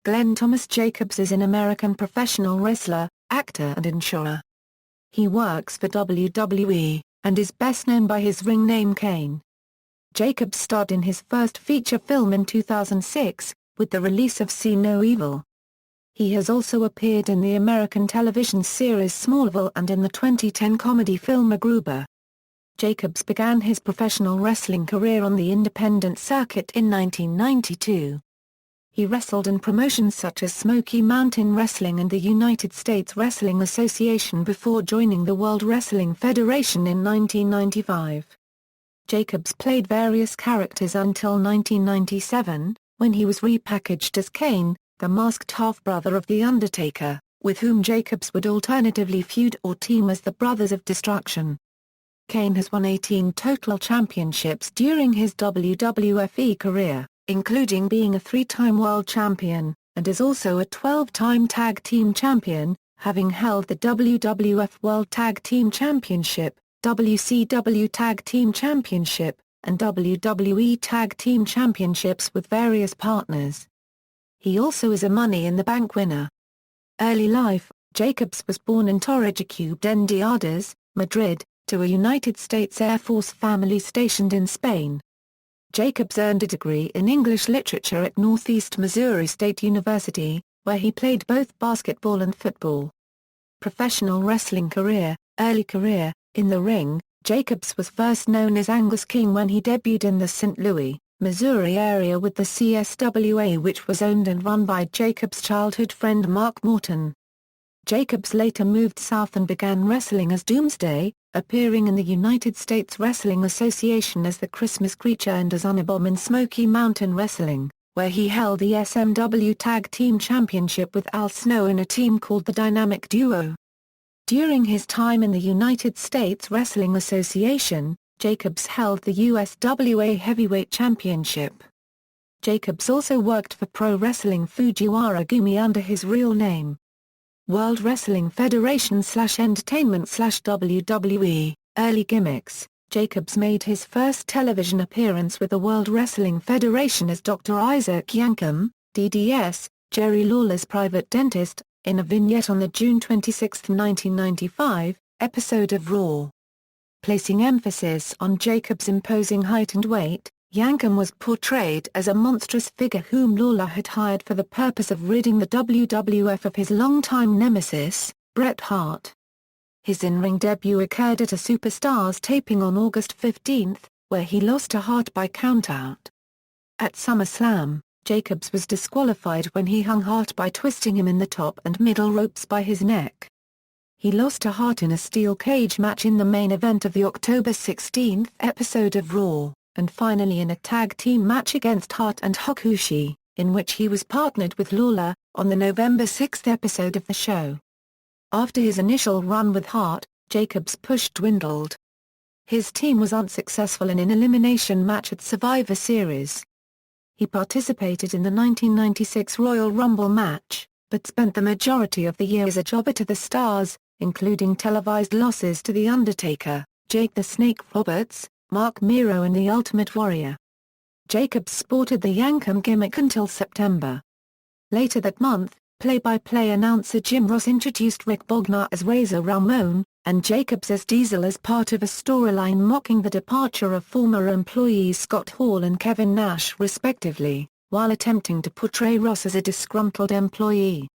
Glenn Thomas Jacobs is an American professional wrestler, actor and insurer. He works for WWE, and is best known by his ring name Kane. Jacobs starred in his first feature film in 2006, with the release of See No Evil. He has also appeared in the American television series Smallville and in the 2010 comedy film MacGruber. Jacobs began his professional wrestling career on the independent circuit in 1992. He wrestled in promotions such as Smoky Mountain Wrestling and the United States Wrestling Association before joining the World Wrestling Federation in 1995. Jacobs played various characters until 1997, when he was repackaged as Kane, the masked half-brother of The Undertaker, with whom Jacobs would alternatively feud or team as the Brothers of Destruction. Kane has won 18 total championships during his WWFE career, including being a 3-time world champion, and is also a 12-time tag team champion, having held the WWF World Tag Team Championship, WCW Tag Team Championship, and WWE Tag Team Championships with various partners. He also is a Money in the Bank winner. Early life: Jacobs was born in Torrejón, Madrid, to a United States Air Force family stationed in Spain. Jacobs earned a degree in English literature at Northeast Missouri State University, where he played both basketball and football. Professional wrestling career: early career. In the ring, Jacobs was first known as Angus King when he debuted in the St. Louis, Missouri area with the CSWA, which was owned and run by Jacobs' childhood friend Mark Morton. Jacobs later moved south and began wrestling as Doomsday, appearing in the United States Wrestling Association as the Christmas Creature and as Unabomb in Smoky Mountain Wrestling, where he held the SMW Tag Team Championship with Al Snow in a team called the Dynamic Duo. During his time in the United States Wrestling Association, Jacobs held the USWA Heavyweight Championship. Jacobs also worked for Pro Wrestling Fujiwara Gumi under his real name. World Wrestling Federation/Entertainment/WWE, early Gimmicks. Jacobs made his first television appearance with the World Wrestling Federation as Dr. Isaac Yankem, DDS, Jerry Lawler's private dentist, in a vignette on the June 26, 1995, episode of Raw. Placing emphasis on Jacobs' imposing height and weight, Yankem was portrayed as a monstrous figure whom Lawler had hired for the purpose of ridding the WWF of his longtime nemesis, Bret Hart. His in-ring debut occurred at a Superstars taping on August 15, where he lost to Hart by countout. At SummerSlam, Jacobs was disqualified when he hung Hart by twisting him in the top and middle ropes by his neck. He lost to Hart in a steel cage match in the main event of the October 16 episode of Raw, and finally in a tag team match against Hart and Hakushi, in which he was partnered with Lawler, on the November 6 episode of the show. After his initial run with Hart, Jacobs' push dwindled. His team was unsuccessful in an elimination match at Survivor Series. He participated in the 1996 Royal Rumble match, but spent the majority of the year as a jobber to the Stars, including televised losses to The Undertaker, Jake the Snake Roberts, Mark Miro and The Ultimate Warrior. Jacobs sported the Yankem gimmick until September. Later that month, play-by-play announcer Jim Ross introduced Rick Bognar as Razor Ramon, and Jacobs as Diesel as part of a storyline mocking the departure of former employees Scott Hall and Kevin Nash respectively, while attempting to portray Ross as a disgruntled employee.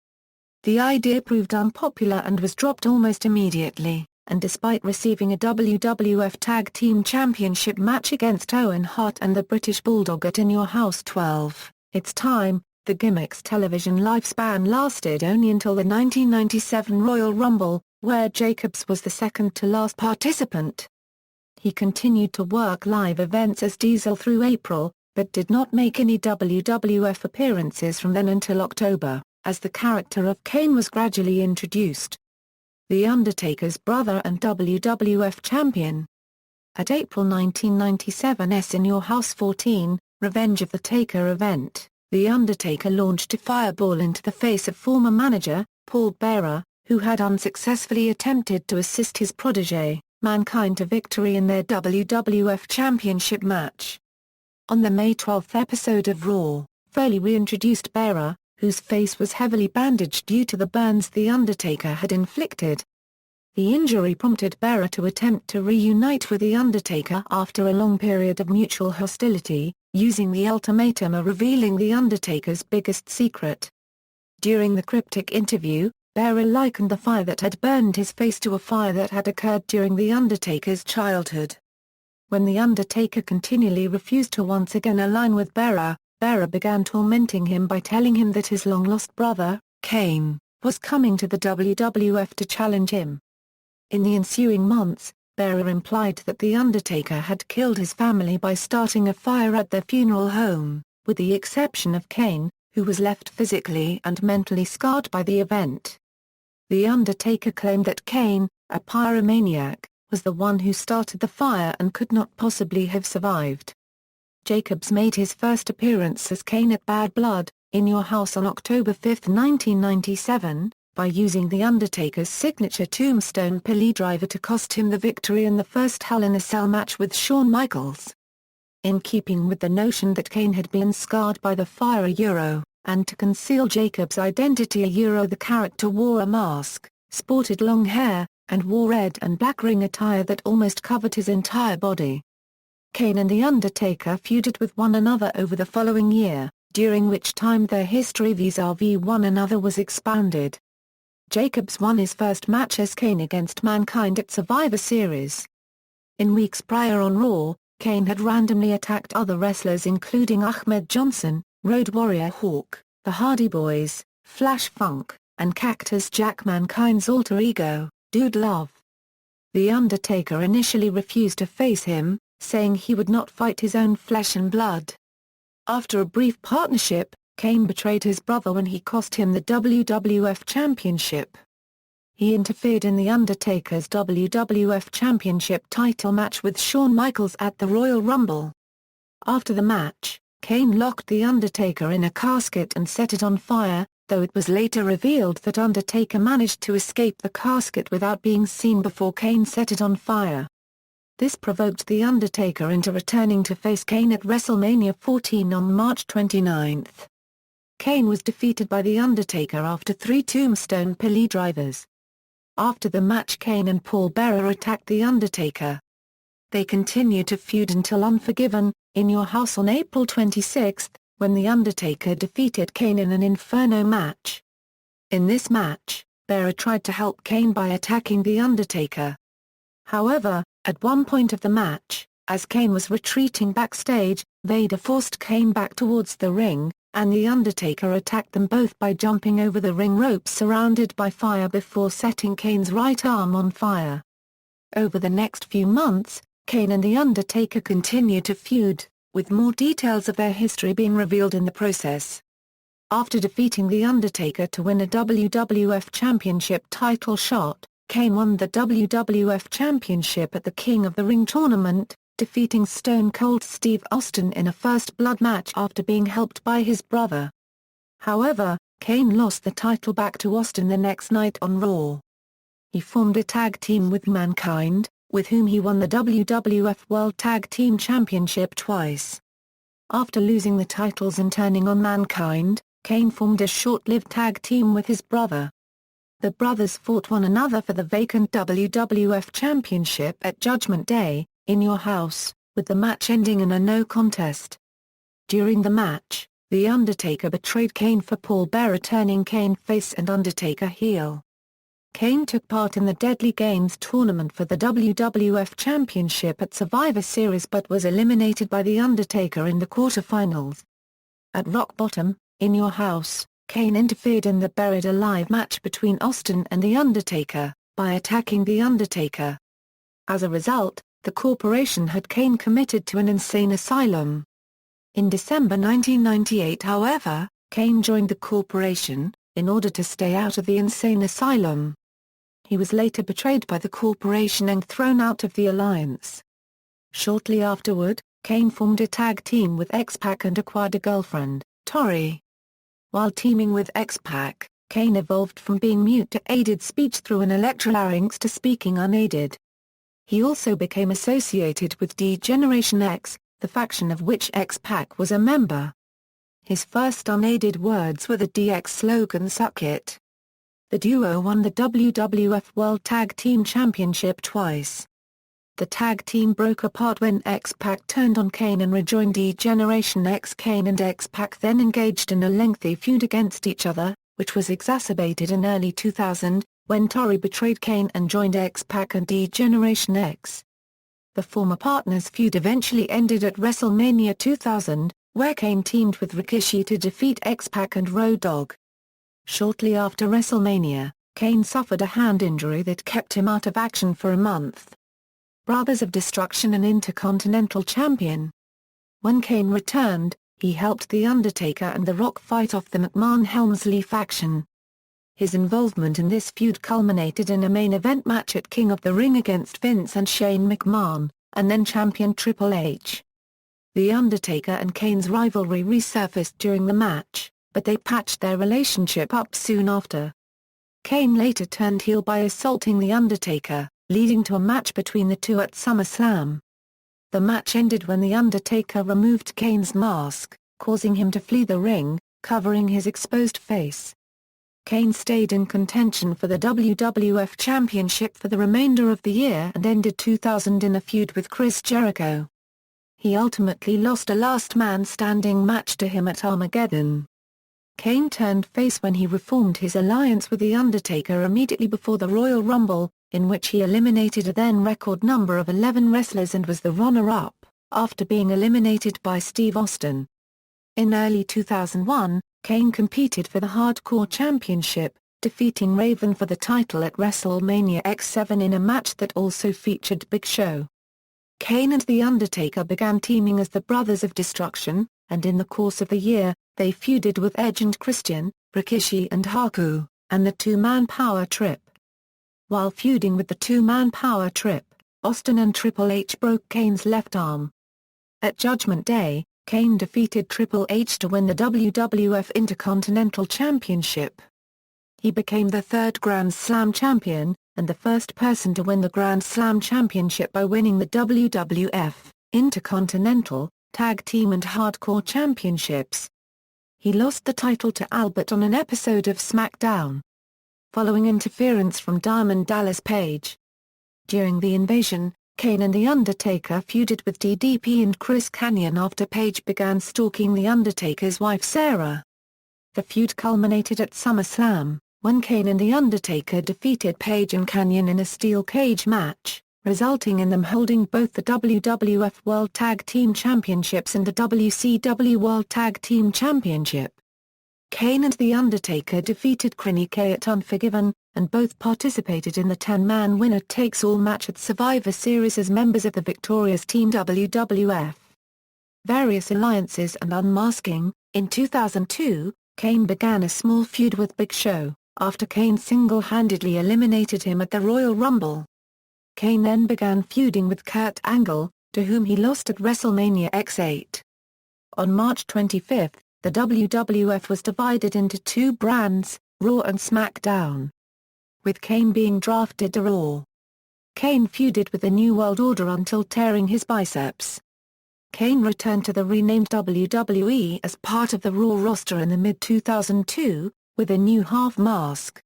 The idea proved unpopular and was dropped almost immediately, and despite receiving a WWF Tag Team Championship match against Owen Hart and the British Bulldog at In Your House 12, its time, the Gimmicks' television lifespan lasted only until the 1997 Royal Rumble, where Jacobs was the second-to-last participant. He continued to work live events as Diesel through April, but did not make any WWF appearances from then until October, as the character of Kane was gradually introduced. The Undertaker's brother and WWF champion. At April 1997's In Your House 14, Revenge of the Taker event, The Undertaker launched a fireball into the face of former manager, Paul Bearer, who had unsuccessfully attempted to assist his protégé, Mankind, to victory in their WWF Championship match. On the May 12 episode of Raw, Foley reintroduced Bearer, whose face was heavily bandaged due to the burns The Undertaker had inflicted. The injury prompted Bearer to attempt to reunite with The Undertaker after a long period of mutual hostility, using the ultimatum of revealing The Undertaker's biggest secret. During the cryptic interview, Bearer likened the fire that had burned his face to a fire that had occurred during The Undertaker's childhood. When The Undertaker continually refused to once again align with Bearer, Bearer began tormenting him by telling him that his long-lost brother, Kane, was coming to the WWF to challenge him. In the ensuing months, Bearer implied that The Undertaker had killed his family by starting a fire at their funeral home, with the exception of Kane, who was left physically and mentally scarred by the event. The Undertaker claimed that Kane, a pyromaniac, was the one who started the fire and could not possibly have survived. Jacobs made his first appearance as Kane at Bad Blood, in Your House on October 5, 1997, by using The Undertaker's signature tombstone piledriver to cost him the victory in the first Hell in a Cell match with Shawn Michaels. In keeping with the notion that Kane had been scarred by the fire and to conceal Jacobs' identity the character wore a mask, sported long hair, and wore red and black ring attire that almost covered his entire body. Kane and The Undertaker feuded with one another over the following year, during which time their history vis-à-vis one another was expounded. Jacobs won his first match as Kane against Mankind at Survivor Series. In weeks prior on Raw, Kane had randomly attacked other wrestlers including Ahmed Johnson, Road Warrior Hawk, the Hardy Boys, Flash Funk, and Cactus Jack, Mankind's alter ego, Dude Love. The Undertaker initially refused to face him, saying he would not fight his own flesh and blood. After a brief partnership, Kane betrayed his brother when he cost him the WWF Championship. He interfered in The Undertaker's WWF Championship title match with Shawn Michaels at the Royal Rumble. After the match, Kane locked The Undertaker in a casket and set it on fire, though it was later revealed that Undertaker managed to escape the casket without being seen before Kane set it on fire. This provoked The Undertaker into returning to face Kane at WrestleMania 14 on March 29. Kane was defeated by The Undertaker after 3 tombstone piledrivers. After the match, Kane and Paul Bearer attacked The Undertaker. They continued to feud until Unforgiven, in Your House on April 26, when The Undertaker defeated Kane in an Inferno match. In this match, Bearer tried to help Kane by attacking The Undertaker. However, at one point of the match, as Kane was retreating backstage, Vader forced Kane back towards the ring, and The Undertaker attacked them both by jumping over the ring ropes surrounded by fire before setting Kane's right arm on fire. Over the next few months, Kane and The Undertaker continued to feud, with more details of their history being revealed in the process. After defeating The Undertaker to win a WWF Championship title shot, Kane won the WWF Championship at the King of the Ring tournament, defeating Stone Cold Steve Austin in a First Blood match after being helped by his brother. However, Kane lost the title back to Austin the next night on Raw. He formed a tag team with Mankind, with whom he won the WWF World Tag Team Championship twice. After losing the titles and turning on Mankind, Kane formed a short-lived tag team with his brother. The brothers fought one another for the vacant WWF Championship at Judgment Day, in Your House, with the match ending in a no contest. During the match, The Undertaker betrayed Kane for Paul Bearer turning Kane face and Undertaker heel. Kane took part in the Deadly Games tournament for the WWF Championship at Survivor Series but was eliminated by The Undertaker in the quarterfinals. At Rock Bottom, in Your House, Kane interfered in the Buried Alive match between Austin and The Undertaker, by attacking The Undertaker. As a result, the corporation had Kane committed to an insane asylum. In December 1998, however, Kane joined the corporation, in order to stay out of the insane asylum. He was later betrayed by the corporation and thrown out of the alliance. Shortly afterward, Kane formed a tag team with X-Pac and acquired a girlfriend, Tori. While teaming with X-Pac, Kane evolved from being mute to aided speech through an electrolarynx to speaking unaided. He also became associated with D-Generation X, the faction of which X-Pac was a member. His first unaided words were the DX slogan "Suck It." The duo won the WWF World Tag Team Championship twice. The tag team broke apart when X-Pac turned on Kane and rejoined D-Generation X. Kane and X-Pac then engaged in a lengthy feud against each other, which was exacerbated in early 2000, when Tori betrayed Kane and joined X-Pac and D-Generation X. The former partners' feud eventually ended at WrestleMania 2000, where Kane teamed with Rikishi to defeat X-Pac and Road Dogg. Shortly after WrestleMania, Kane suffered a hand injury that kept him out of action for a month. Brothers of Destruction and Intercontinental Champion. When Kane returned, he helped The Undertaker and The Rock fight off the McMahon-Helmsley faction. His involvement in this feud culminated in a main event match at King of the Ring against Vince and Shane McMahon, and then champion Triple H. The Undertaker and Kane's rivalry resurfaced during the match, but they patched their relationship up soon after. Kane later turned heel by assaulting The Undertaker, leading to a match between the two at SummerSlam. The match ended when The Undertaker removed Kane's mask, causing him to flee the ring, covering his exposed face. Kane stayed in contention for the WWF Championship for the remainder of the year and ended 2000 in a feud with Chris Jericho. He ultimately lost a last man standing match to him at Armageddon. Kane turned face when he reformed his alliance with The Undertaker immediately before the Royal Rumble, in which he eliminated a then-record number of 11 wrestlers and was the runner-up, after being eliminated by Steve Austin. In early 2001, Kane competed for the Hardcore Championship, defeating Raven for the title at WrestleMania X7 in a match that also featured Big Show. Kane and The Undertaker began teaming as the Brothers of Destruction, and in the course of the year, they feuded with Edge and Christian, Rikishi and Haku, and the Two-Man Power Trip. While feuding with the Two-Man Power Trip, Austin and Triple H broke Kane's left arm. At Judgment Day, Kane defeated Triple H to win the WWF Intercontinental Championship. He became the third Grand Slam champion, and the first person to win the Grand Slam Championship by winning the WWF, Intercontinental, Tag Team and Hardcore Championships. He lost the title to Albert on an episode of SmackDown, following interference from Diamond Dallas Page. During the invasion, Kane and The Undertaker feuded with DDP and Chris Kanyon after Page began stalking The Undertaker's wife Sarah. The feud culminated at SummerSlam, when Kane and The Undertaker defeated Page and Kanyon in a steel cage match, resulting in them holding both the WWF World Tag Team Championships and the WCW World Tag Team Championship. Kane and The Undertaker defeated Kenny K at Unforgiven, and both participated in the 10-man winner-takes-all match at Survivor Series as members of the victorious Team WWF. Various alliances and unmasking. In 2002, Kane began a small feud with Big Show, after Kane single-handedly eliminated him at the Royal Rumble. Kane then began feuding with Kurt Angle, to whom he lost at WrestleMania X8. On March 25, the WWF was divided into two brands, Raw and SmackDown, with Kane being drafted to Raw. Kane feuded with the New World Order until tearing his biceps. Kane returned to the renamed WWE as part of the Raw roster in the mid-2002, with a new half-mask.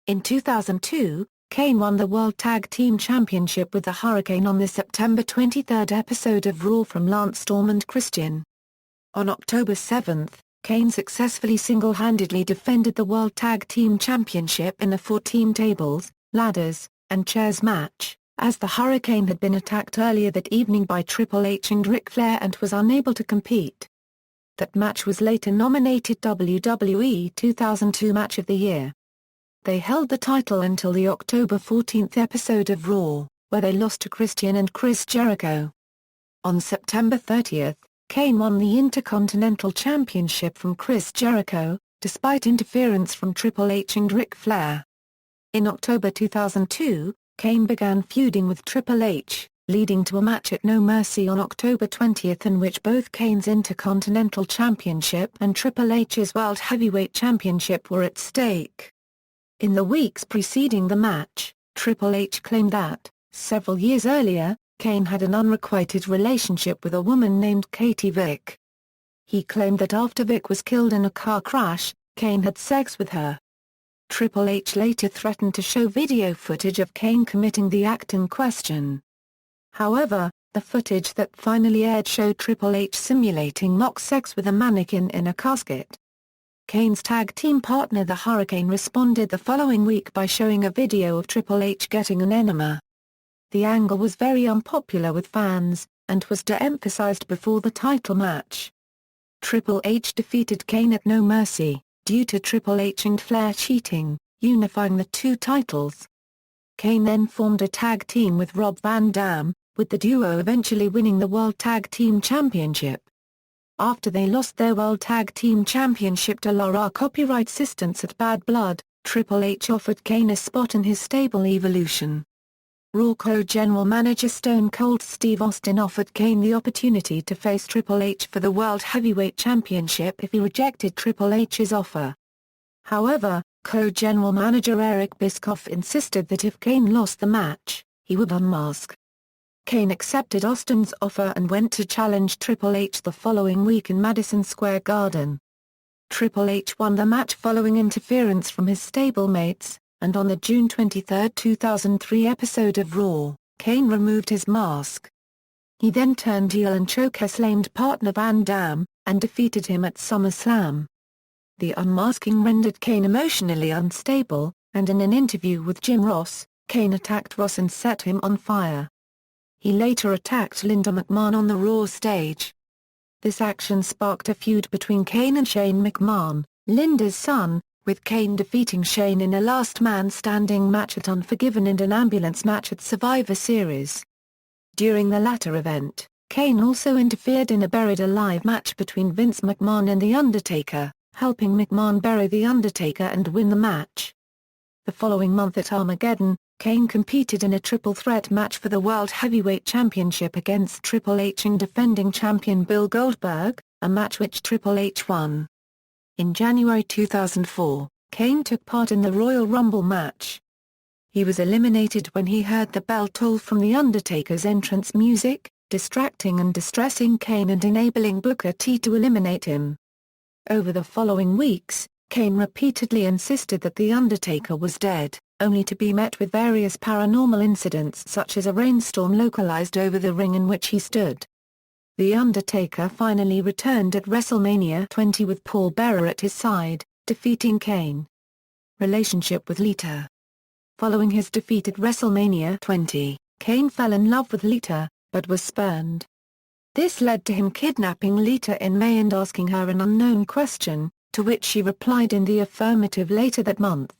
In 2002, Kane won the World Tag Team Championship with the Hurricane on the September 23 episode of Raw from Lance Storm and Christian. On October 7, Kane successfully single-handedly defended the World Tag Team Championship in a 4-team tables, ladders, and chairs match, as the Hurricane had been attacked earlier that evening by Triple H and Ric Flair and was unable to compete. That match was later nominated WWE 2002 Match of the Year. They held the title until the October 14 episode of Raw, where they lost to Christian and Chris Jericho. On September 30, Kane won the Intercontinental Championship from Chris Jericho, despite interference from Triple H and Ric Flair. In October 2002, Kane began feuding with Triple H, leading to a match at No Mercy on October 20 in which both Kane's Intercontinental Championship and Triple H's World Heavyweight Championship were at stake. In the weeks preceding the match, Triple H claimed that, several years earlier, Kane had an unrequited relationship with a woman named Katie Vick. He claimed that after Vic was killed in a car crash, Kane had sex with her. Triple H later threatened to show video footage of Kane committing the act in question. However, the footage that finally aired showed Triple H simulating mock sex with a mannequin in a casket. Kane's tag team partner the Hurricane responded the following week by showing a video of Triple H getting an enema. The angle was very unpopular with fans, and was de-emphasized before the title match. Triple H defeated Kane at No Mercy, due to Triple H and Flair cheating, unifying the two titles. Kane then formed a tag team with Rob Van Dam, with the duo eventually winning the World Tag Team Championship. After they lost their World Tag Team Championship to Lara Copyright Assistance at Bad Blood, Triple H offered Kane a spot in his stable Evolution. Raw co-general manager Stone Cold Steve Austin offered Kane the opportunity to face Triple H for the World Heavyweight Championship if he rejected Triple H's offer. However, co-general manager Eric Bischoff insisted that if Kane lost the match, he would unmask. Kane accepted Austin's offer and went to challenge Triple H the following week in Madison Square Garden. Triple H won the match following interference from his stablemates, and on the June 23, 2003 episode of Raw, Kane removed his mask. He then turned heel and choke-slammed partner Van Dam, and defeated him at SummerSlam. The unmasking rendered Kane emotionally unstable, and in an interview with Jim Ross, Kane attacked Ross and set him on fire. He later attacked Linda McMahon on the Raw stage. This action sparked a feud between Kane and Shane McMahon, Linda's son, with Kane defeating Shane in a last man standing match at Unforgiven and an ambulance match at Survivor Series. During the latter event, Kane also interfered in a Buried Alive match between Vince McMahon and The Undertaker, helping McMahon bury The Undertaker and win the match. The following month at Armageddon, Kane competed in a triple threat match for the World Heavyweight Championship against Triple H and defending champion Bill Goldberg, a match which Triple H won. In January 2004, Kane took part in the Royal Rumble match. He was eliminated when he heard the bell toll from The Undertaker's entrance music, distracting and distressing Kane and enabling Booker T to eliminate him. Over the following weeks, Kane repeatedly insisted that The Undertaker was dead, only to be met with various paranormal incidents such as a rainstorm localized over the ring in which he stood. The Undertaker finally returned at WrestleMania 20 with Paul Bearer at his side, defeating Kane. Relationship with Lita. Following his defeat at WrestleMania 20, Kane fell in love with Lita, but was spurned. This led to him kidnapping Lita in May and asking her an unknown question, to which she replied in the affirmative later that month.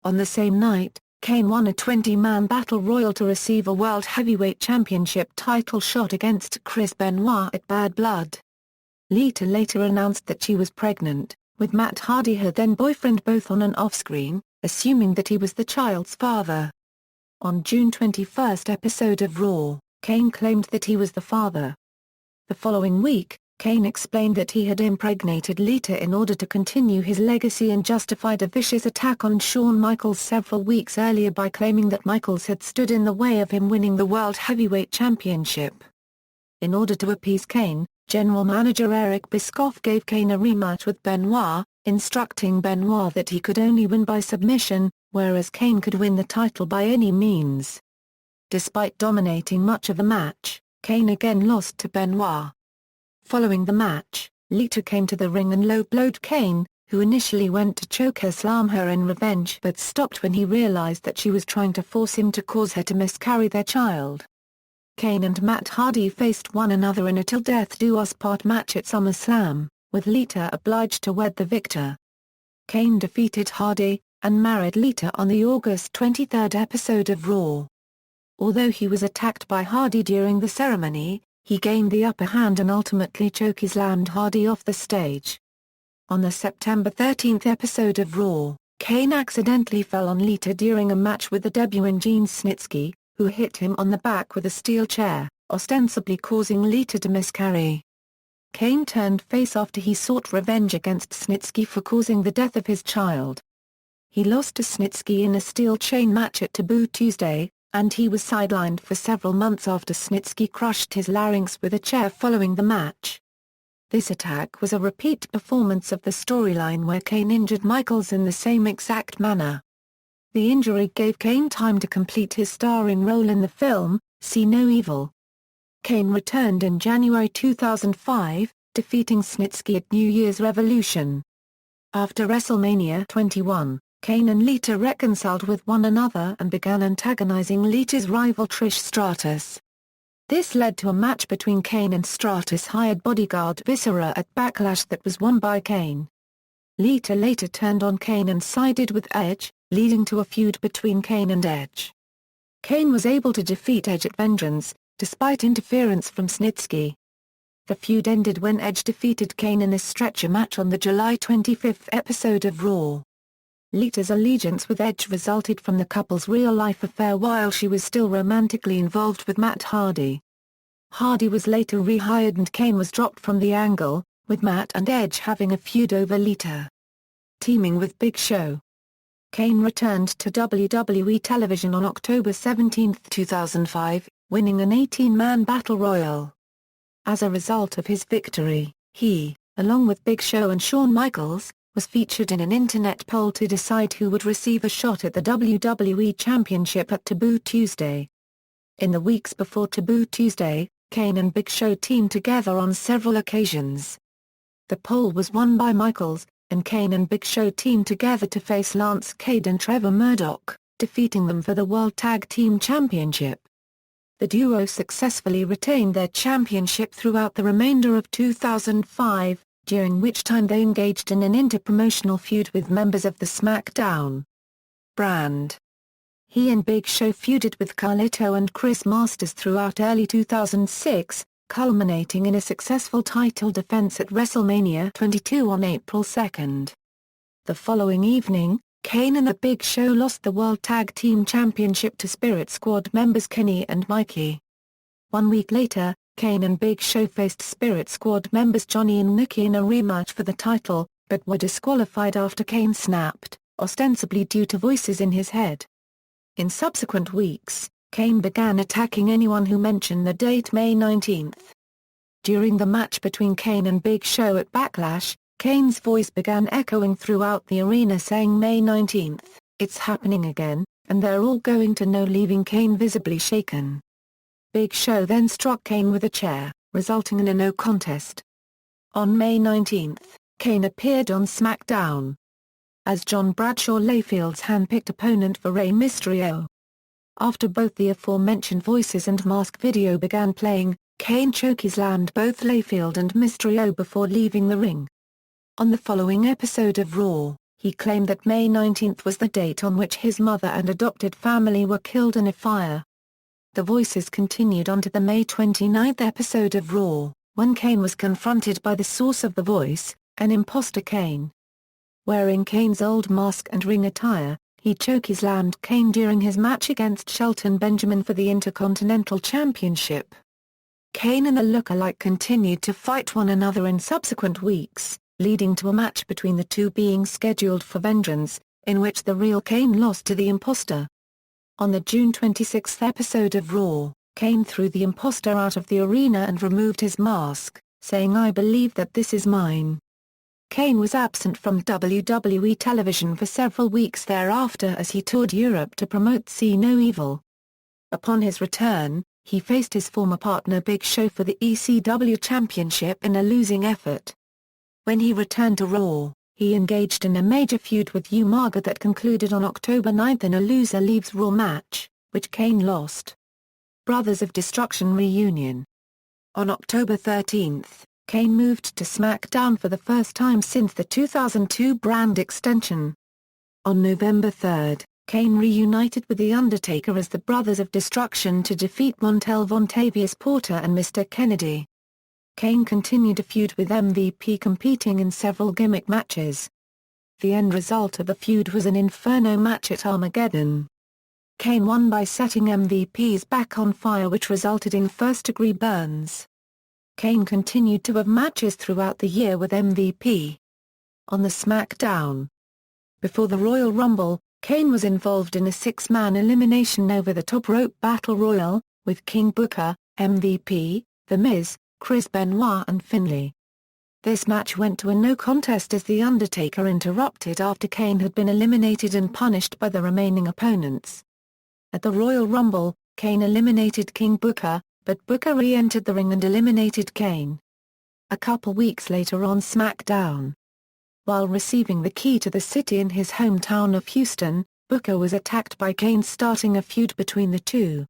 On the same night, Kane won a 20-man battle royal to receive a World Heavyweight Championship title shot against Chris Benoit at Bad Blood. Lita later announced that she was pregnant, with Matt Hardy her then-boyfriend both on and off-screen, assuming that he was the child's father. On June 21 episode of Raw, Kane claimed that he was the father. The following week, Kane explained that he had impregnated Lita in order to continue his legacy and justified a vicious attack on Shawn Michaels several weeks earlier by claiming that Michaels had stood in the way of him winning the World Heavyweight Championship. In order to appease Kane, general manager Eric Bischoff gave Kane a rematch with Benoit, instructing Benoit that he could only win by submission, whereas Kane could win the title by any means. Despite dominating much of the match, Kane again lost to Benoit. Following the match, Lita came to the ring and low-blowed Kane, who initially went to choke-slam her in revenge but stopped when he realized that she was trying to force him to cause her to miscarry their child. Kane and Matt Hardy faced one another in a Till Death Do Us Part match at SummerSlam, with Lita obliged to wed the victor. Kane defeated Hardy, and married Lita on the August 23 episode of Raw. Although he was attacked by Hardy during the ceremony, he gained the upper hand and ultimately choke-slammed Hardy off the stage. On the September 13 episode of Raw, Kane accidentally fell on Lita during a match with the debutant Gene Snitsky, who hit him on the back with a steel chair, ostensibly causing Lita to miscarry. Kane turned face after he sought revenge against Snitsky for causing the death of his child. He lost to Snitsky in a steel chain match at Taboo Tuesday, and he was sidelined for several months after Snitsky crushed his larynx with a chair following the match. This attack was a repeat performance of the storyline where Kane injured Michaels in the same exact manner. The injury gave Kane time to complete his starring role in the film, See No Evil. Kane returned in January 2005, defeating Snitsky at New Year's Revolution. After WrestleMania 21, Kane and Lita reconciled with one another and began antagonizing Lita's rival Trish Stratus. This led to a match between Kane and Stratus' hired bodyguard Viscera at Backlash that was won by Kane. Lita later turned on Kane and sided with Edge, leading to a feud between Kane and Edge. Kane was able to defeat Edge at Vengeance, despite interference from Snitsky. The feud ended when Edge defeated Kane in a stretcher match on the July 25 episode of Raw. Lita's allegiance with Edge resulted from the couple's real-life affair while she was still romantically involved with Matt Hardy. Hardy was later rehired and Kane was dropped from the angle, with Matt and Edge having a feud over Lita. Teaming with Big Show. Kane returned to WWE television on October 17, 2005, winning an 18-man battle royal. As a result of his victory, he, along with Big Show and Shawn Michaels, was featured in an internet poll to decide who would receive a shot at the WWE Championship at Taboo Tuesday. In the weeks before Taboo Tuesday, Kane and Big Show teamed together on several occasions. The poll was won by Michaels, and Kane and Big Show teamed together to face Lance Cade and Trevor Murdoch, defeating them for the World Tag Team Championship. The duo successfully retained their championship throughout the remainder of 2005, during which time they engaged in an inter-promotional feud with members of the SmackDown brand. He and Big Show feuded with Carlito and Chris Masters throughout early 2006, culminating in a successful title defense at WrestleMania 22 on April 2. The following evening, Kane and the Big Show lost the World Tag Team Championship to Spirit Squad members Kenny and Mikey. 1 week later, Kane and Big Show faced Spirit Squad members Johnny and Nikki in a rematch for the title, but were disqualified after Kane snapped, ostensibly due to voices in his head. In subsequent weeks, Kane began attacking anyone who mentioned the date May 19. During the match between Kane and Big Show at Backlash, Kane's voice began echoing throughout the arena saying May 19, "It's happening again," and "They're all going to know," leaving Kane visibly shaken. Big Show then struck Kane with a chair, resulting in a no contest. On May 19, Kane appeared on SmackDown as John Bradshaw Layfield's hand-picked opponent for Rey Mysterio. After both the aforementioned voices and mask video began playing, Kane chokeslammed both Layfield and Mysterio before leaving the ring. On the following episode of Raw, he claimed that May 19 was the date on which his mother and adopted family were killed in a fire. The voices continued onto the May 29 episode of Raw, when Kane was confronted by the source of the voice, an imposter Kane. Wearing Kane's old mask and ring attire, he chokeslammed Kane during his match against Shelton Benjamin for the Intercontinental Championship. Kane and the lookalike continued to fight one another in subsequent weeks, leading to a match between the two being scheduled for Vengeance, in which the real Kane lost to the imposter. On the June 26 episode of Raw, Kane threw the imposter out of the arena and removed his mask, saying, "I believe that this is mine." Kane was absent from WWE television for several weeks thereafter as he toured Europe to promote See No Evil. Upon his return, he faced his former partner Big Show for the ECW Championship in a losing effort. When he returned to Raw, he engaged in a major feud with Umaga that concluded on October 9 in a loser leaves Raw match, which Kane lost. Brothers of Destruction reunion. On October 13, Kane moved to SmackDown for the first time since the 2002 brand extension. On November 3, Kane reunited with The Undertaker as the Brothers of Destruction to defeat Montel Vontavious Porter and Mr. Kennedy. Kane continued a feud with MVP, competing in several gimmick matches. The end result of the feud was an Inferno match at Armageddon. Kane won by setting MVP's back on fire, which resulted in first-degree burns. Kane continued to have matches throughout the year with MVP. On the SmackDown before the Royal Rumble, Kane was involved in a six-man elimination over the top rope battle royal, with King Booker, MVP, The Miz, Chris Benoit and Finlay. This match went to a no contest as The Undertaker interrupted after Kane had been eliminated and punished by the remaining opponents. At the Royal Rumble, Kane eliminated King Booker, but Booker re-entered the ring and eliminated Kane. A couple weeks later on SmackDown, while receiving the key to the city in his hometown of Houston, Booker was attacked by Kane, starting a feud between the two.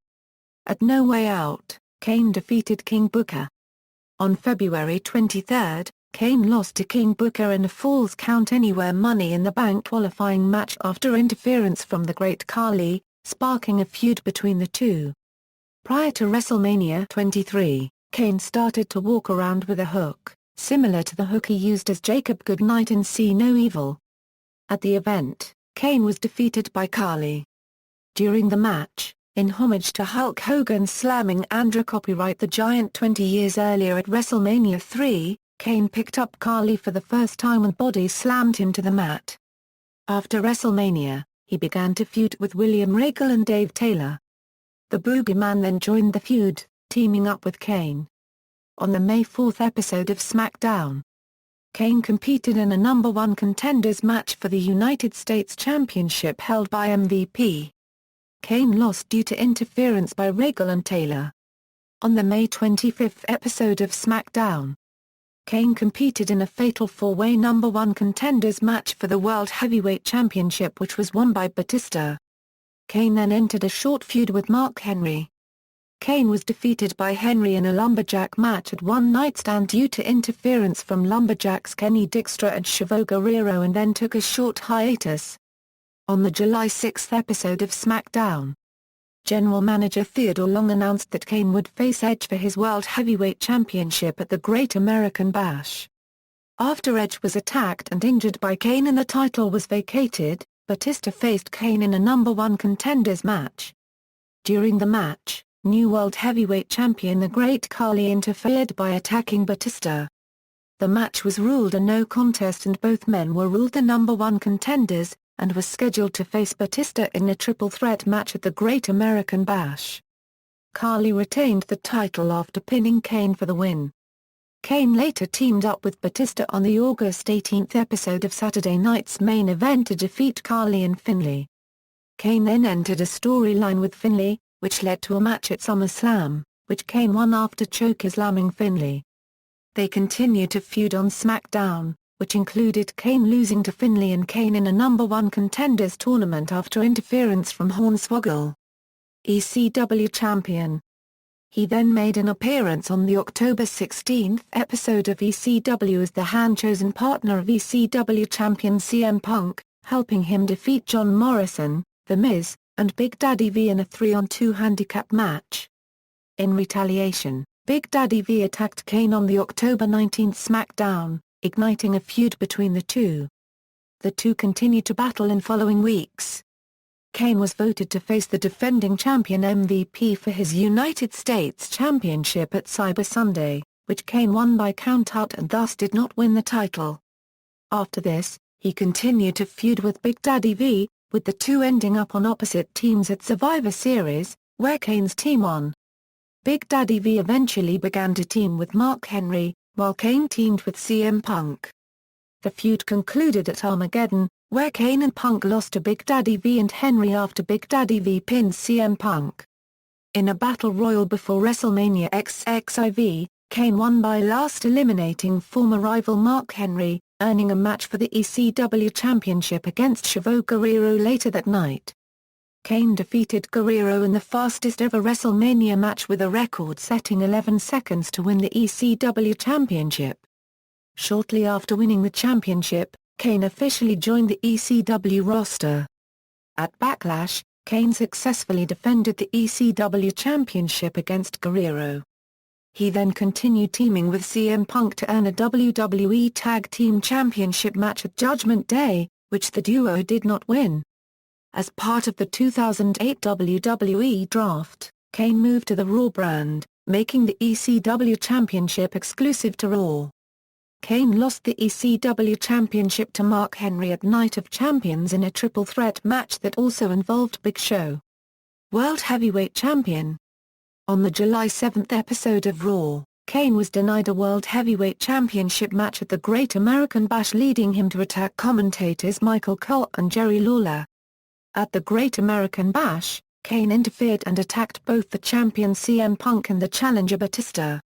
At No Way Out, Kane defeated King Booker. On February 23, Kane lost to King Booker in a Falls Count Anywhere Money in the Bank qualifying match after interference from the Great Khali, sparking a feud between the two. Prior to WrestleMania 23, Kane started to walk around with a hook, similar to the hook he used as Jacob Goodnight in See No Evil. At the event, Kane was defeated by Khali. During the match, in homage to Hulk Hogan slamming Andrew Copyright the Giant 20 years earlier at WrestleMania 3, Kane picked up Khali for the first time and body slammed him to the mat. After WrestleMania, he began to feud with William Regal and Dave Taylor. The Boogeyman then joined the feud, teaming up with Kane. On the May 4 episode of SmackDown, Kane competed in a number 1 contenders match for the United States Championship held by MVP. Kane lost due to interference by Regal and Taylor. On the May 25 episode of SmackDown, Kane competed in a fatal 4-way number 1 contenders match for the World Heavyweight Championship, which was won by Batista. Kane then entered a short feud with Mark Henry. Kane was defeated by Henry in a lumberjack match at One Night Stand due to interference from lumberjacks Kenny Dykstra and Chavo Guerrero, and then took a short hiatus. On the July 6 episode of SmackDown, General Manager Theodore Long announced that Kane would face Edge for his World Heavyweight Championship at the Great American Bash. After Edge was attacked and injured by Kane and the title was vacated, Batista faced Kane in a number 1 contenders match. During the match, new World Heavyweight Champion the Great Khali interfered by attacking Batista. The match was ruled a no contest and both men were ruled the number 1 contenders, and was scheduled to face Batista in a triple threat match at the Great American Bash. Khali retained the title after pinning Kane for the win. Kane later teamed up with Batista on the August 18 episode of Saturday Night's Main Event to defeat Khali and Finlay. Kane then entered a storyline with Finlay, which led to a match at SummerSlam, which Kane won after chokeslamming Finlay. They continued to feud on SmackDown, which included Kane losing to Finlay and Kane in a number 1 contenders tournament after interference from Hornswoggle, ECW champion. He then made an appearance on the October 16 episode of ECW as the hand-chosen partner of ECW champion CM Punk, helping him defeat John Morrison, The Miz, and Big Daddy V in a 3-on-2 handicap match. In retaliation, Big Daddy V attacked Kane on the October 19 SmackDown, igniting a feud between the two. The two continued to battle in following weeks. Kane was voted to face the defending champion MVP for his United States Championship at Cyber Sunday, which Kane won by countout and thus did not win the title. After this, he continued to feud with Big Daddy V, with the two ending up on opposite teams at Survivor Series, where Kane's team won. Big Daddy V eventually began to team with Mark Henry, while Kane teamed with CM Punk. The feud concluded at Armageddon, where Kane and Punk lost to Big Daddy V and Henry after Big Daddy V pinned CM Punk. In a battle royal before WrestleMania XXIV, Kane won by last eliminating former rival Mark Henry, earning a match for the ECW Championship against Chavo Guerrero later that night. Kane defeated Guerrero in the fastest ever WrestleMania match with a record-setting 11 seconds to win the ECW Championship. Shortly after winning the championship, Kane officially joined the ECW roster. At Backlash, Kane successfully defended the ECW Championship against Guerrero. He then continued teaming with CM Punk to earn a WWE Tag Team Championship match at Judgment Day, which the duo did not win. As part of the 2008 WWE Draft, Kane moved to the Raw brand, making the ECW Championship exclusive to Raw. Kane lost the ECW Championship to Mark Henry at Night of Champions in a triple threat match that also involved Big Show. World Heavyweight Champion. On the July 7 episode of Raw, Kane was denied a World Heavyweight Championship match at the Great American Bash, leading him to attack commentators Michael Cole and Jerry Lawler. At the Great American Bash, Kane interfered and attacked both the champion CM Punk and the challenger Batista.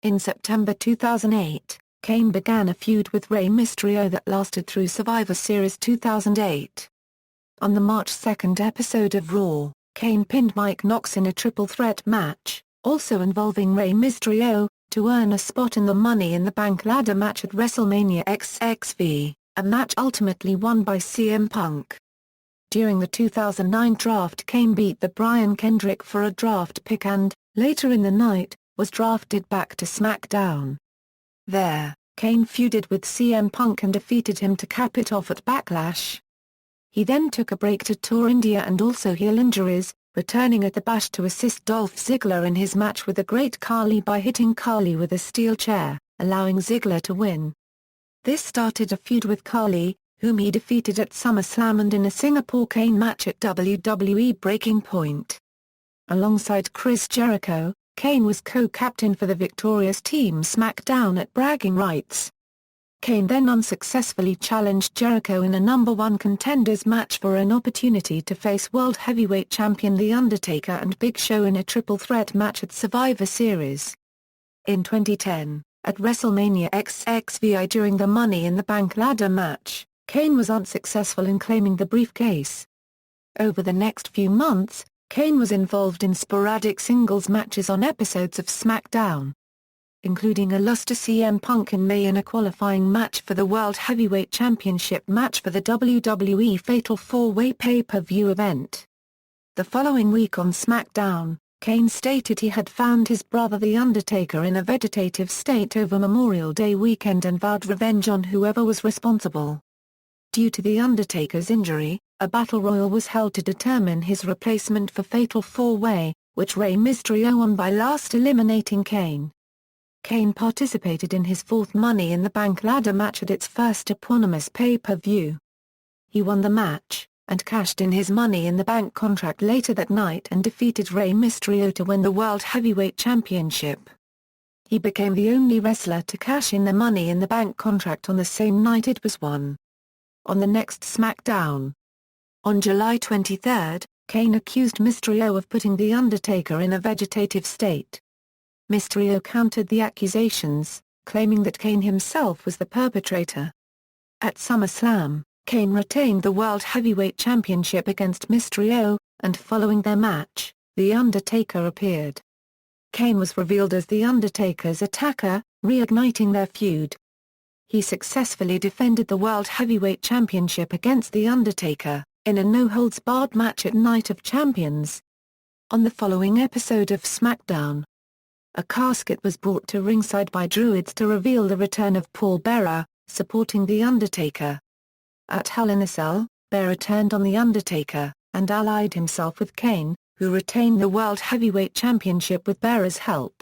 In September 2008, Kane began a feud with Rey Mysterio that lasted through Survivor Series 2008. On the March 2 episode of Raw, Kane pinned Mike Knox in a triple threat match, also involving Rey Mysterio, to earn a spot in the Money in the Bank ladder match at WrestleMania XXV, a match ultimately won by CM Punk. During the 2009 draft, Kane beat the Brian Kendrick for a draft pick and, later in the night, was drafted back to SmackDown. There, Kane feuded with CM Punk and defeated him to cap it off at Backlash. He then took a break to tour India and also heal injuries, returning at the Bash to assist Dolph Ziggler in his match with the Great Khali by hitting Khali with a steel chair, allowing Ziggler to win. This started a feud with Khali, whom he defeated at SummerSlam and in a Singapore Kane match at WWE Breaking Point. Alongside Chris Jericho, Kane was co-captain for the victorious Team SmackDown at Bragging Rights. Kane then unsuccessfully challenged Jericho in a number 1 contenders match for an opportunity to face World Heavyweight Champion The Undertaker and Big Show in a triple threat match at Survivor Series. In 2010, at WrestleMania XXV during the Money in the Bank ladder match, Kane was unsuccessful in claiming the briefcase. Over the next few months, Kane was involved in sporadic singles matches on episodes of SmackDown, including a loss to CM Punk in May in a qualifying match for the World Heavyweight Championship match for the WWE Fatal 4-Way pay-per-view event. The following week on SmackDown, Kane stated he had found his brother The Undertaker in a vegetative state over Memorial Day weekend and vowed revenge on whoever was responsible. Due to The Undertaker's injury, a battle royal was held to determine his replacement for Fatal 4-Way, which Rey Mysterio won by last eliminating Kane. Kane participated in his 4th Money in the Bank ladder match at its first eponymous pay-per-view. He won the match, and cashed in his Money in the Bank contract later that night and defeated Rey Mysterio to win the World Heavyweight Championship. He became the only wrestler to cash in the Money in the Bank contract on the same night it was won. On the next SmackDown, on July 23, Kane accused Mysterio of putting The Undertaker in a vegetative state. Mysterio countered the accusations, claiming that Kane himself was the perpetrator. At SummerSlam, Kane retained the World Heavyweight Championship against Mysterio, and following their match, The Undertaker appeared. Kane was revealed as The Undertaker's attacker, reigniting their feud. He successfully defended the World Heavyweight Championship against The Undertaker, in a no-holds-barred match at Night of Champions. On the following episode of SmackDown, a casket was brought to ringside by Druids to reveal the return of Paul Bearer, supporting The Undertaker. At Hell in a Cell, Bearer turned on The Undertaker, and allied himself with Kane, who retained the World Heavyweight Championship with Bearer's help.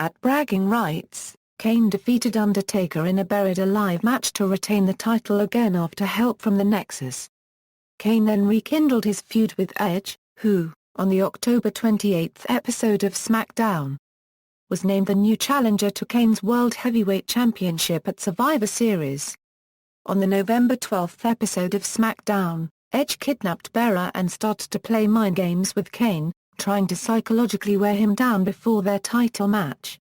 At Bragging Rights, Kane defeated Undertaker in a Buried Alive match to retain the title again after help from the Nexus. Kane then rekindled his feud with Edge, who, on the October 28 episode of SmackDown, was named the new challenger to Kane's World Heavyweight Championship at Survivor Series. On the November 12 episode of SmackDown, Edge kidnapped Bearer and started to play mind games with Kane, trying to psychologically wear him down before their title match.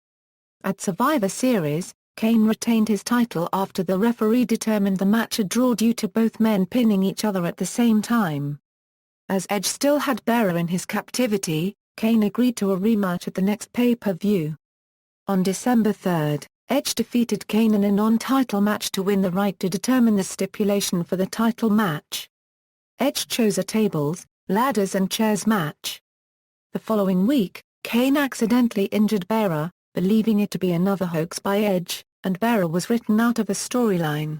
At Survivor Series, Kane retained his title after the referee determined the match a draw due to both men pinning each other at the same time. As Edge still had Bearer in his captivity, Kane agreed to a rematch at the next pay-per-view. On December 3, Edge defeated Kane in a non-title match to win the right to determine the stipulation for the title match. Edge chose a tables, ladders and chairs match. The following week, Kane accidentally injured Bearer, believing it to be another hoax by Edge, and Bearer was written out of a storyline.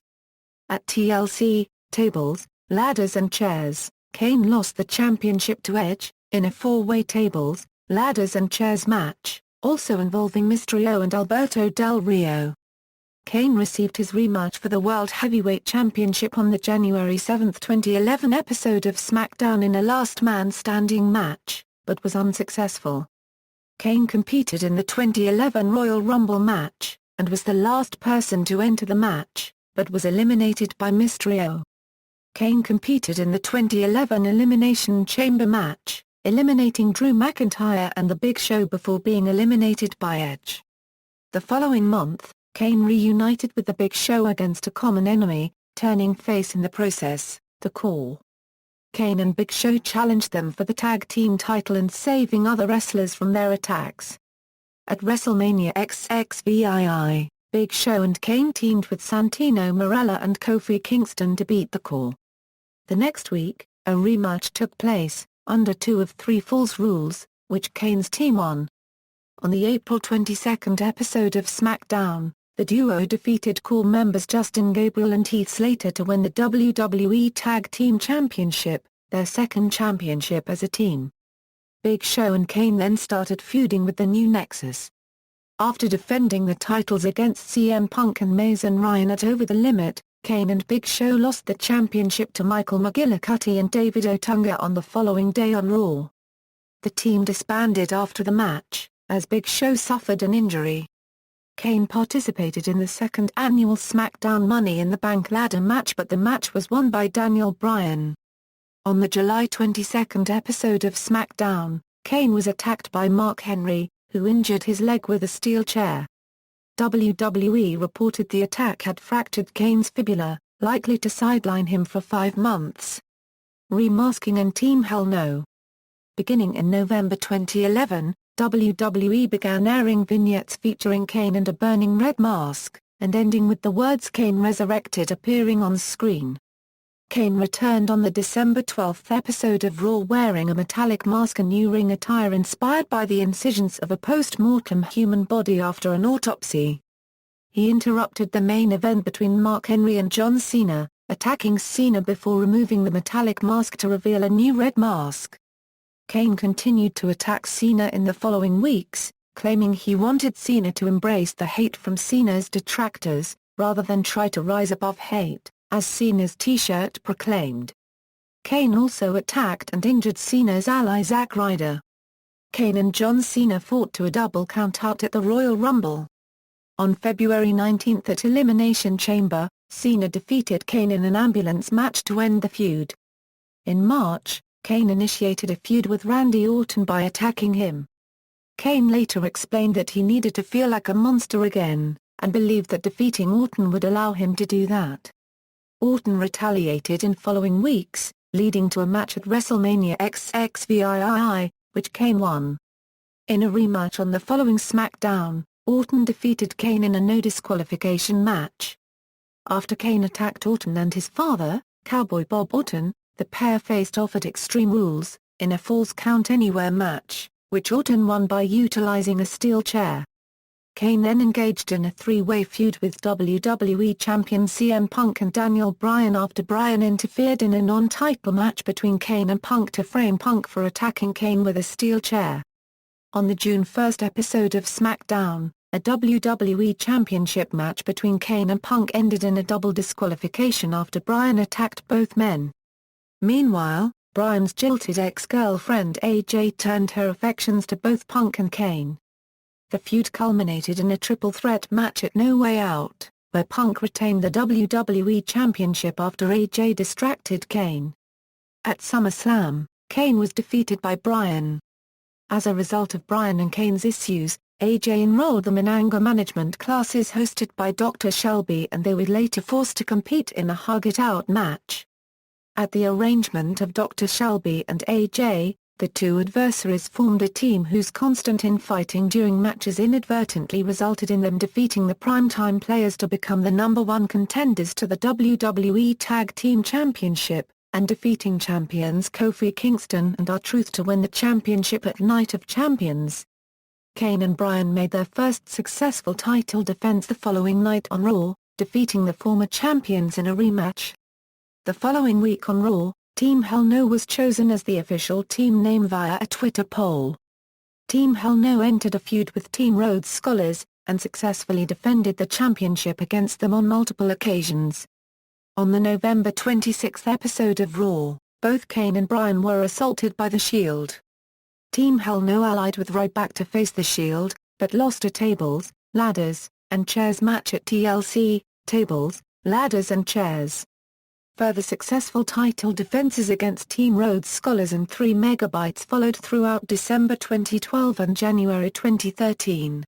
At TLC, tables, ladders and chairs, Kane lost the championship to Edge, in a 4-way tables, ladders and chairs match, also involving Mysterio and Alberto Del Rio. Kane received his rematch for the World Heavyweight Championship on the January 7, 2011 episode of SmackDown in a last man standing match, but was unsuccessful. Kane competed in the 2011 Royal Rumble match, and was the last person to enter the match, but was eliminated by Mysterio. Kane competed in the 2011 Elimination Chamber match, eliminating Drew McIntyre and The Big Show before being eliminated by Edge. The following month, Kane reunited with The Big Show against a common enemy, turning face in the process, The Core. Kane and Big Show challenged them for the tag team title and saving other wrestlers from their attacks. At WrestleMania XXVII, Big Show and Kane teamed with Santino Marella and Kofi Kingston to beat The Core. The next week, a rematch took place, under 2 of 3 Falls rules, which Kane's team won. On the April 22 episode of SmackDown, the duo defeated core members Justin Gabriel and Heath Slater to win the WWE Tag Team Championship, their second championship as a team. Big Show and Kane then started feuding with the New Nexus. After defending the titles against CM Punk and Maze and Ryan at Over the Limit, Kane and Big Show lost the championship to Michael McGillicuddy and David Otunga on the following day on Raw. The team disbanded after the match, as Big Show suffered an injury. Kane participated in the second annual SmackDown Money in the Bank ladder match, but the match was won by Daniel Bryan. On the July 22 episode of SmackDown, Kane was attacked by Mark Henry, who injured his leg with a steel chair. WWE reported the attack had fractured Kane's fibula, likely to sideline him for 5 months. Remasking and Team Hell No. Beginning in November 2011, WWE began airing vignettes featuring Kane and a burning red mask, and ending with the words "Kane Resurrected" appearing on screen. Kane returned on the December 12 episode of Raw wearing a metallic mask and new ring attire inspired by the incisions of a post-mortem human body after an autopsy. He interrupted the main event between Mark Henry and John Cena, attacking Cena before removing the metallic mask to reveal a new red mask. Kane continued to attack Cena in the following weeks, claiming he wanted Cena to embrace the hate from Cena's detractors, rather than try to rise above hate, as Cena's t-shirt proclaimed. Kane also attacked and injured Cena's ally Zack Ryder. Kane and John Cena fought to a double count-out at the Royal Rumble. On February 19 at Elimination Chamber, Cena defeated Kane in an ambulance match to end the feud. In March, Kane initiated a feud with Randy Orton by attacking him. Kane later explained that he needed to feel like a monster again, and believed that defeating Orton would allow him to do that. Orton retaliated in following weeks, leading to a match at WrestleMania XXVII, which Kane won. In a rematch on the following SmackDown, Orton defeated Kane in a no disqualification match. After Kane attacked Orton and his father, Cowboy Bob Orton, the pair faced off at Extreme Rules, in a Falls Count Anywhere match, which Orton won by utilizing a steel chair. Kane then engaged in a 3-way feud with WWE Champion CM Punk and Daniel Bryan after Bryan interfered in a non-title match between Kane and Punk to frame Punk for attacking Kane with a steel chair. On the June 1 episode of SmackDown, a WWE Championship match between Kane and Punk ended in a double disqualification after Bryan attacked both men. Meanwhile, Bryan's jilted ex-girlfriend AJ turned her affections to both Punk and Kane. The feud culminated in a triple threat match at No Way Out, where Punk retained the WWE Championship after AJ distracted Kane. At SummerSlam, Kane was defeated by Bryan. As a result of Bryan and Kane's issues, AJ enrolled them in anger management classes hosted by Dr. Shelby, and they were later forced to compete in a Hug It Out match. At the arrangement of Dr. Shelby and AJ, the two adversaries formed a team whose constant infighting during matches inadvertently resulted in them defeating the primetime players to become the #1 contenders to the WWE Tag Team Championship, and defeating champions Kofi Kingston and R-Truth to win the championship at Night of Champions. Kane and Bryan made their first successful title defense the following night on Raw, defeating the former champions in a rematch. The following week on Raw, Team Hell No was chosen as the official team name via a Twitter poll. Team Hell No entered a feud with Team Rhodes Scholars, and successfully defended the championship against them on multiple occasions. On the November 26 episode of Raw, both Kane and Bryan were assaulted by The Shield. Team Hell No allied with Ryback to face the Shield, but lost a tables, ladders, and chairs match at TLC, tables, ladders and chairs. Further successful title defenses against Team Rhodes Scholars and 3 Megabytes followed throughout December 2012 and January 2013.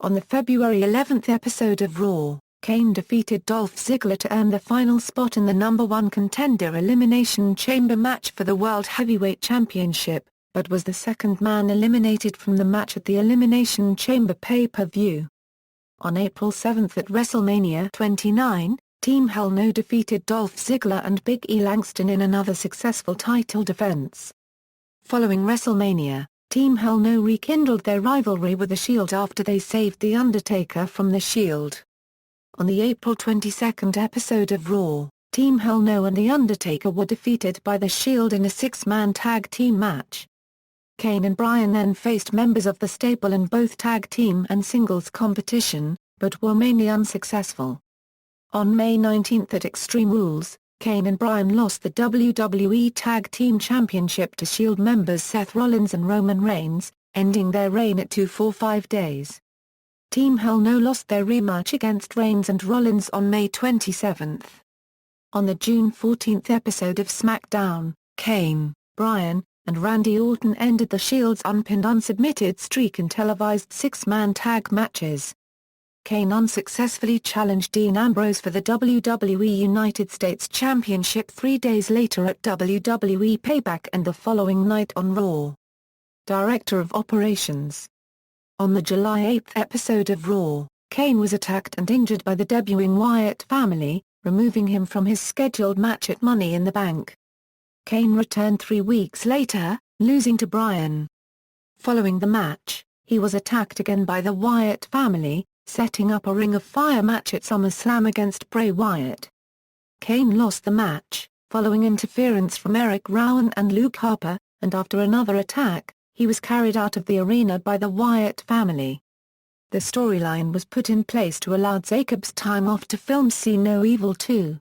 On the February 11th episode of Raw, Kane defeated Dolph Ziggler to earn the final spot in the number 1 contender Elimination Chamber match for the World Heavyweight Championship, but was the second man eliminated from the match at the Elimination Chamber pay-per-view. On April 7 at WrestleMania 29, Team Hell No defeated Dolph Ziggler and Big E Langston in another successful title defense. Following WrestleMania, Team Hell No rekindled their rivalry with the Shield after they saved The Undertaker from the Shield. On the April 22 episode of Raw, Team Hell No and The Undertaker were defeated by the Shield in a 6-man tag team match. Kane and Bryan then faced members of the stable in both tag team and singles competition, but were mainly unsuccessful. On May 19 at Extreme Rules, Kane and Bryan lost the WWE Tag Team Championship to Shield members Seth Rollins and Roman Reigns, ending their reign at 2 for 5 days. Team Hell No lost their rematch against Reigns and Rollins on May 27. On the June 14 episode of SmackDown, Kane, Bryan, and Randy Orton ended the Shield's unpinned unsubmitted streak in televised 6-man tag matches. Kane unsuccessfully challenged Dean Ambrose for the WWE United States Championship 3 days later at WWE Payback and the following night on Raw. Director of Operations. On the July 8 episode of Raw, Kane was attacked and injured by the debuting Wyatt family, removing him from his scheduled match at Money in the Bank. Kane returned 3 weeks later, losing to Bryan. Following the match, he was attacked again by the Wyatt family, setting up a Ring of Fire match at SummerSlam against Bray Wyatt. Kane lost the match, following interference from Eric Rowan and Luke Harper, and after another attack, he was carried out of the arena by the Wyatt family. The storyline was put in place to allow Jacobs time off to film See No Evil 2.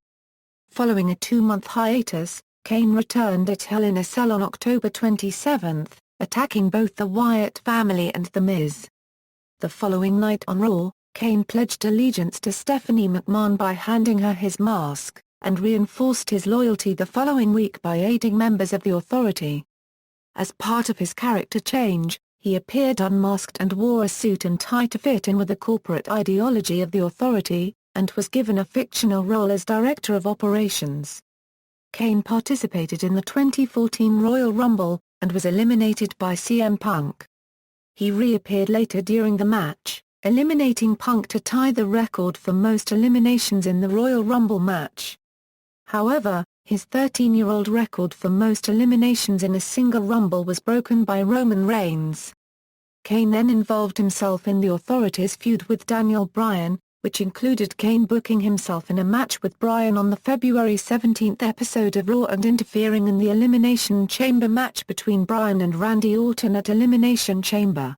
Following a 2-month hiatus, Kane returned at Hell in a Cell on October 27, attacking both the Wyatt family and The Miz. The following night on Raw, Kane pledged allegiance to Stephanie McMahon by handing her his mask, and reinforced his loyalty the following week by aiding members of the Authority. As part of his character change, he appeared unmasked and wore a suit and tie to fit in with the corporate ideology of the Authority, and was given a fictional role as Director of Operations. Kane participated in the 2014 Royal Rumble, and was eliminated by CM Punk. He reappeared later during the match, eliminating Punk to tie the record for most eliminations in the Royal Rumble match. However, his 13-year-old record for most eliminations in a single Rumble was broken by Roman Reigns. Kane then involved himself in the Authority's feud with Daniel Bryan, which included Kane booking himself in a match with Bryan on the February 17 episode of Raw and interfering in the Elimination Chamber match between Bryan and Randy Orton at Elimination Chamber.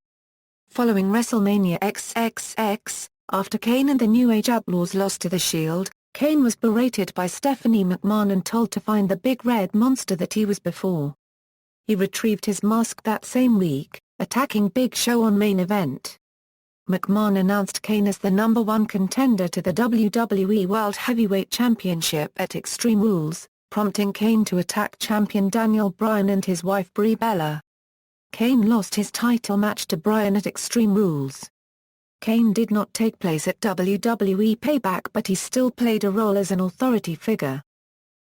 Following WrestleMania XXX, after Kane and the New Age Outlaws lost to The Shield, Kane was berated by Stephanie McMahon and told to find the big red monster that he was before. He retrieved his mask that same week, attacking Big Show on Main Event. McMahon announced Kane as the number 1 contender to the WWE World Heavyweight Championship at Extreme Rules, prompting Kane to attack champion Daniel Bryan and his wife Brie Bella. Kane lost his title match to Bryan at Extreme Rules. Kane did not take place at WWE Payback, but he still played a role as an authority figure.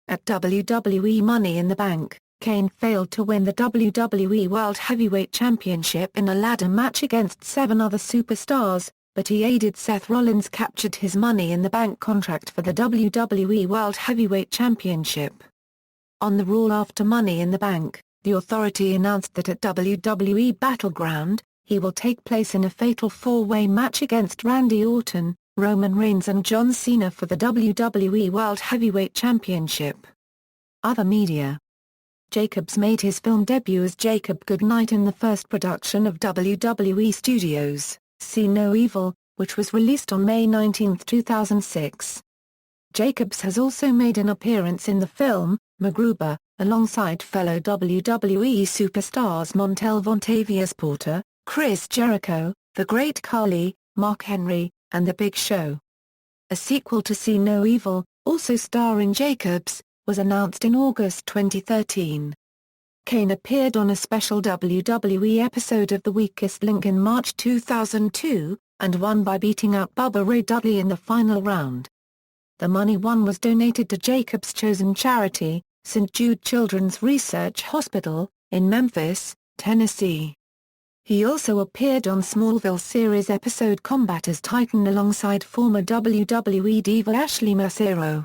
At WWE Money in the Bank, Kane failed to win the WWE World Heavyweight Championship in a ladder match against 7 other superstars, but he aided Seth Rollins captured his Money in the Bank contract for the WWE World Heavyweight Championship. On the Raw after Money in the Bank, the Authority announced that at WWE Battleground, he will take place in a fatal 4-way match against Randy Orton, Roman Reigns and John Cena for the WWE World Heavyweight Championship. Other media. Jacobs made his film debut as Jacob Goodnight in the first production of WWE Studios' See No Evil, which was released on May 19, 2006. Jacobs has also made an appearance in the film, MacGruber, alongside fellow WWE superstars Montel Vontavious Porter, Chris Jericho, The Great Khali, Mark Henry, and The Big Show. A sequel to See No Evil, also starring Jacobs, was announced in August 2013. Kane appeared on a special WWE episode of The Weakest Link in March 2002, and won by beating out Bubba Ray Dudley in the final round. The money won was donated to Jacobs' chosen charity, St. Jude Children's Research Hospital, in Memphis, Tennessee. He also appeared on Smallville series episode Combat as Titan alongside former WWE diva Ashley Mercero.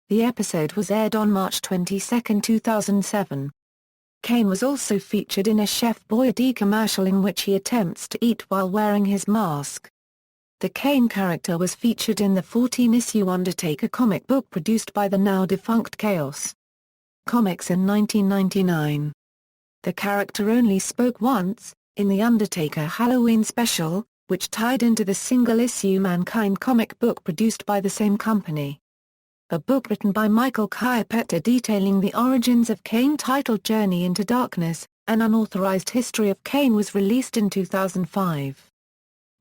The episode was aired on March 22, 2007. Kane was also featured in a Chef Boyardee commercial in which he attempts to eat while wearing his mask. The Kane character was featured in the 14-issue Undertaker comic book produced by the now-defunct Chaos Comics in 1999. The character only spoke once, in the Undertaker Halloween special, which tied into the single-issue Mankind comic book produced by the same company. A book written by Michael Chiappetta detailing the origins of Kane titled Journey into Darkness, an unauthorized history of Kane was released in 2005.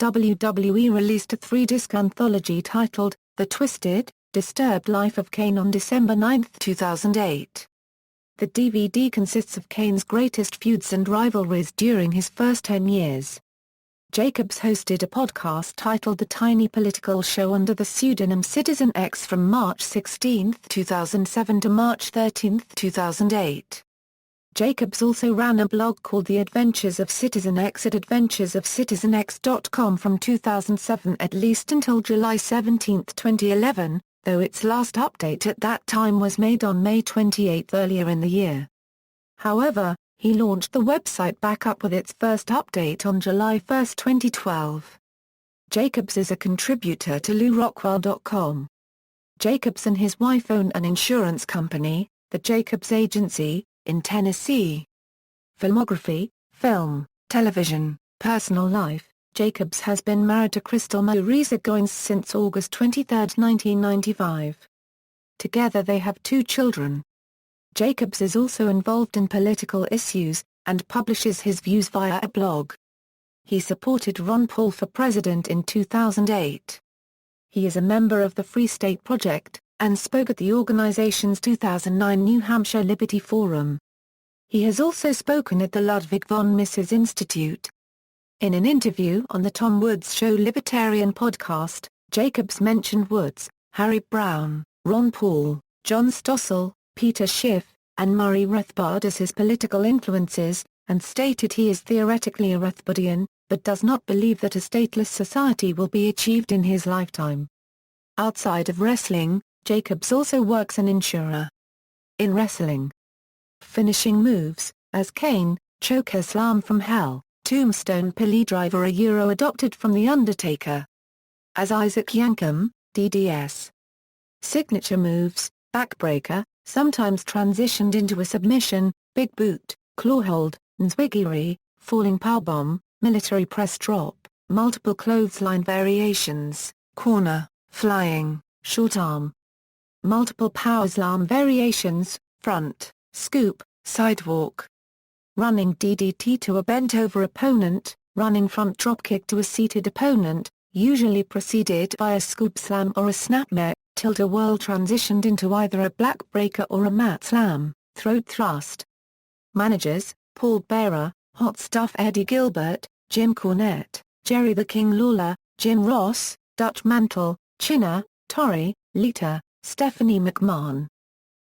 WWE released a 3-disc anthology titled, The Twisted, Disturbed Life of Kane on December 9, 2008. The DVD consists of Kane's greatest feuds and rivalries during his first 10 years. Jacobs hosted a podcast titled The Tiny Political Show under the pseudonym Citizen X from March 16, 2007 to March 13, 2008. Jacobs also ran a blog called The Adventures of Citizen X at adventuresofcitizenx.com from 2007 at least until July 17, 2011, though its last update at that time was made on May 28 earlier in the year. However, he launched the website back up with its first update on July 1, 2012. Jacobs is a contributor to LouRockwell.com. Jacobs and his wife own an insurance company, the Jacobs Agency, in Tennessee. Filmography, film, television, personal life. Jacobs has been married to Crystal Maurice Goins since August 23, 1995. Together they have 2 children. Jacobs is also involved in political issues, and publishes his views via a blog. He supported Ron Paul for president in 2008. He is a member of the Free State Project, and spoke at the organization's 2009 New Hampshire Liberty Forum. He has also spoken at the Ludwig von Mises Institute. In an interview on the Tom Woods Show Libertarian podcast, Jacobs mentioned Woods, Harry Brown, Ron Paul, John Stossel, Peter Schiff, and Murray Rothbard as his political influences, and stated he is theoretically a Rothbardian, but does not believe that a stateless society will be achieved in his lifetime. Outside of wrestling, Jacobs also works an insurer. In wrestling finishing moves, as Kane, Choker Slam from Hell, Tombstone Piledriver a Euro adopted from The Undertaker. As Isaac Yankem, DDS. Signature moves, backbreaker, sometimes transitioned into a submission, big boot, clawhold, nzwigiri, falling powerbomb, military press drop, multiple clothesline variations, corner, flying, short arm. Multiple power slam variations, front, scoop, sidewalk. Running DDT to a bent-over opponent, running front dropkick to a seated opponent, usually preceded by a scoop slam or a snapmare, tilt-a-whirl transitioned into either a backbreaker or a mat slam, throat thrust. Managers, Paul Bearer, Hot Stuff Eddie Gilbert, Jim Cornette, Jerry the King Lawler, Jim Ross, Dutch Mantle, Chinna, Torrie, Lita, Stephanie McMahon.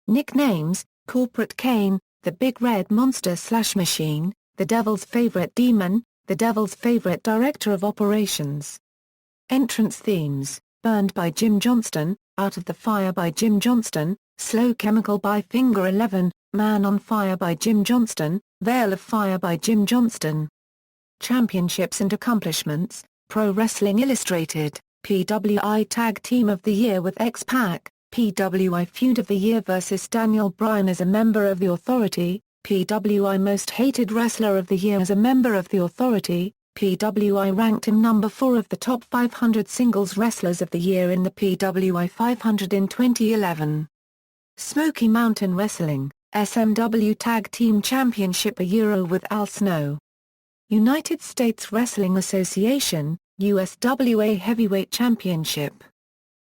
Nicknames, Corporate Kane, The Big Red Monster/Machine, The Devil's Favorite Demon, The Devil's Favorite Director of Operations. Entrance themes, Burned by Jim Johnston, Out of the Fire by Jim Johnston, Slow Chemical by Finger 11, Man on Fire by Jim Johnston, Veil of Fire by Jim Johnston. Championships and Accomplishments, Pro Wrestling Illustrated, PWI Tag Team of the Year with X-Pac, PWI Feud of the Year vs Daniel Bryan as a member of The Authority, PWI Most Hated Wrestler of the Year as a member of The Authority, PWI ranked him number 4 of the top 500 singles wrestlers of the year in the PWI 500 in 2011. Smoky Mountain Wrestling, SMW Tag Team Championship a Euro with Al Snow. United States Wrestling Association, USWA Heavyweight Championship.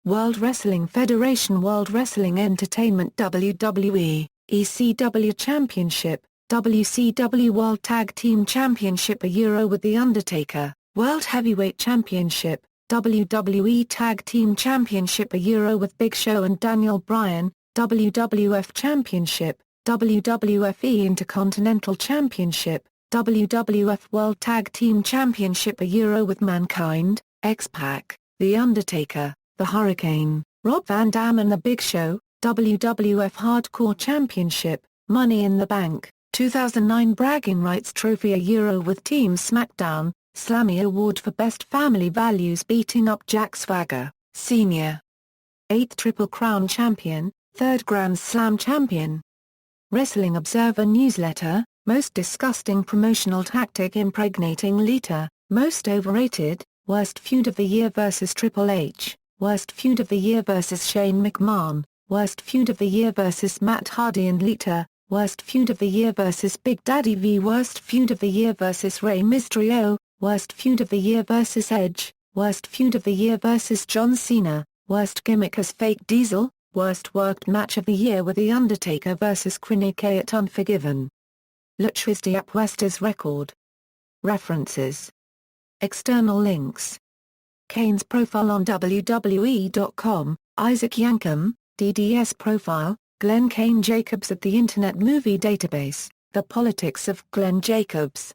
World Wrestling Federation World Wrestling Entertainment WWE, ECW Championship, WCW World Tag Team Championship a Euro with The Undertaker, World Heavyweight Championship, WWE Tag Team Championship a Euro with Big Show and Daniel Bryan, WWF Championship, WWF Intercontinental Championship, WWF World Tag Team Championship a Euro with Mankind, X-Pac, The Undertaker, The Hurricane, Rob Van Dam and The Big Show, WWF Hardcore Championship, Money in the Bank, 2009 Bragging Rights Trophy a Euro with Team SmackDown, Slammy Award for Best Family Values beating up Jack Swagger, Sr. 8th Triple Crown Champion, 3rd Grand Slam Champion. Wrestling Observer Newsletter, Most Disgusting Promotional Tactic Impregnating Lita, Most Overrated, Worst Feud of the Year vs Triple H, Worst Feud of the Year vs Shane McMahon, Worst Feud of the Year vs Matt Hardy and Lita, Worst Feud of the Year vs Big Daddy V, Worst Feud of the Year vs Rey Mysterio, Worst Feud of the Year vs Edge, Worst Feud of the Year vs John Cena, Worst Gimmick as Fake Diesel, Worst Worked Match of the Year with The Undertaker vs Krinike at Unforgiven. Luchas de Apuestas Record. References. External links. Kane's profile on WWE.com, Isaac Yankem, DDS profile, Glenn Kane Jacobs at the Internet Movie Database, The Politics of Glenn Jacobs.